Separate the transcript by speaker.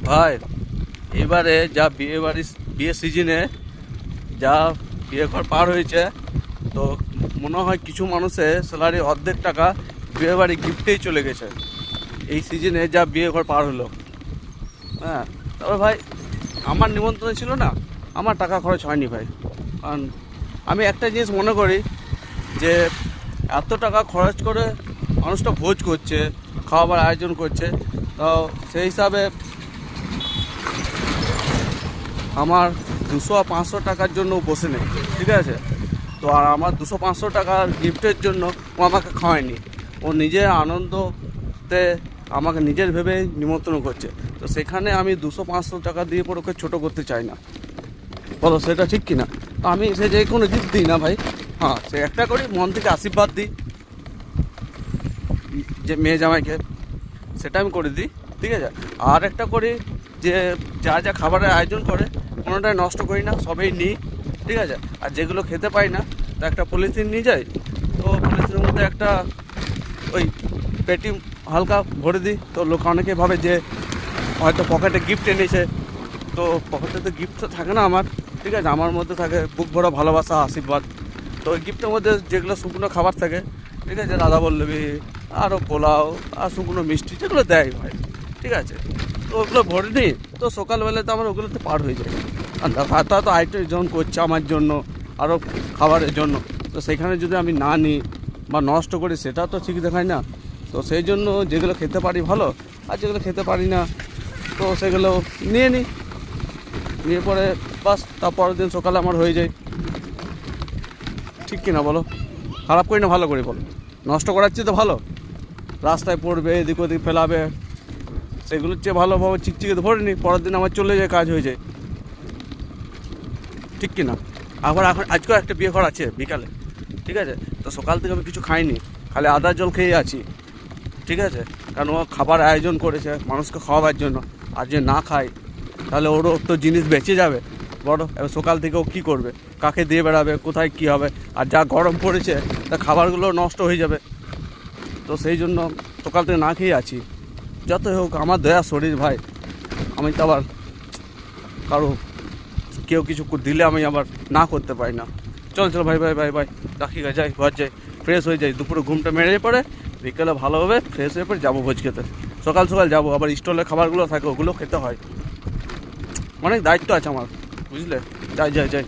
Speaker 1: ভাই এবারে যা বিয়ে সিজনে যা বিয়ে ঘর পার হয়েছে, তো মনে হয় কিছু মানুষের স্যালারি অর্ধেক টাকা বিয়ে বাড়ি গিফটেই চলে গেছে এই সিজনে যা বিয়ে ঘর পার হলো। হ্যাঁ, তবে ভাই আমার নিমন্ত্রণ ছিল না, আমার টাকা খরচ হয়নি ভাই। কারণ আমি একটা জিনিস মনে করি যে এত টাকা খরচ করে মানুষটা ভোজ করছে, খাওয়াবার আয়োজন করছে, তো সেই হিসাবে আমার 200-500 টাকার জন্য বসে নেই, ঠিক আছে? তো আর আমার 200-500 টাকার গিফটের জন্য ও আমাকে খাওয়ায়নি, ও নিজের আনন্দতে আমাকে নিজের ভেবে নিমন্ত্রণ করছে। তো সেখানে আমি 200-500 টাকা দিয়ে পর ওকে ছোটো করতে চাই না, বলো সেটা ঠিক কিনা? তো আমি সে যে কোনো গিফট দিই না ভাই, হ্যাঁ সে একটা করি মন থেকে আশীর্বাদ দিই যে মেয়ে জামাইকে, সেটা আমি করে দিই, ঠিক আছে? আর একটা করি যে যা যা খাবারের আয়োজন করে কোনোটাই নষ্ট করি না, সবই নিই, ঠিক আছে? আর যেগুলো খেতে পাই না তো একটা পলিথিন নিয়ে যাই, তো পলিথিনের মধ্যে একটা ওই পেটি হালকা ভরে দিই। তো লোক অনেকে ভাবে যে হয়তো পকেটে গিফট এনেছে, তো পকেটে তো গিফট তো থাকে না আমার, ঠিক আছে? আমার মধ্যে থাকে বুক ভরা ভালোবাসা, আশীর্বাদ। তো ওই গিফটের মধ্যে যেগুলো শুকনো খাবার থাকে, ঠিক আছে, রাধা বল্লভী, আরও পোলাও আর শুকনো মিষ্টি যেগুলো দেয় ভাই, ঠিক আছে? তো ওগুলো ভরে নিই, তো সকালবেলায় তো আমার ওগুলোতে পার হয়ে যায়। আর ভাতা তো আইটেম যখন করছে আমার জন্য, আরও খাবারের জন্য, তো সেখানে যদি আমি না নিই বা নষ্ট করি সেটা তো ঠিক দেখায় না। তো সেই জন্য যেগুলো খেতে পারি ভালো, আর যেগুলো খেতে পারি না তো সেগুলো নিয়ে নিই, নিয়ে পরে বাস তারপরের দিন সকালে আমার হয়ে যায়। ঠিক কিনা বলো? খারাপ করি না ভালো করি বলো? নষ্ট করাচ্ছি তো ভালো, রাস্তায় পড়বে, এদিক ওদিক ফেলাবে, সেগুলোর চেয়ে ভালোভাবে চিকচিকে ধরে নিই, পরের দিন আমার চলে যায়, কাজ হয়ে যায়। ঠিক কিনা? আবার এখন আজকেও একটা বিয়ে ঘর আছে বিকালে, ঠিক আছে? তো সকাল থেকে আমি কিছু খাইনি, খালি আদার জল খেয়ে আছি, ঠিক আছে? কারণ ও খাবার আয়োজন করেছে মানুষকে খাওয়াবার জন্য, আর যে না খায় তাহলে ওরও তো জিনিস বেঁচে যাবে বড়। এবার সকাল থেকে ও কী করবে, কাকে দিয়ে বেড়াবে, কোথায় কী হবে? আর যা গরম পড়েছে তা খাবারগুলো নষ্ট হয়ে যাবে। তো সেই জন্য সকাল থেকে না খেয়ে আছি। যতই হোক আমার দয়া শরীর ভাই, আমি তো আবার কারো কেউ কিছু দিলে আমি আবার না করতে পারি না। চল চল ভাই ভাই ভাই ভাই, রাখি গা, যাই ঘর যাই, ফ্রেশ হয়ে যাই, দুপুরে ঘুমটা মেরে পরে বিকেলে ভালোভাবে ফ্রেশ হয়ে পরে যাবো ভোজ খেতে। সকাল সকাল যাবো, আবার স্টলের খাবারগুলো থাকে ওগুলো খেতে হয়, অনেক দায়িত্ব আছে আমার, বুঝলে? যাই যাই যাই।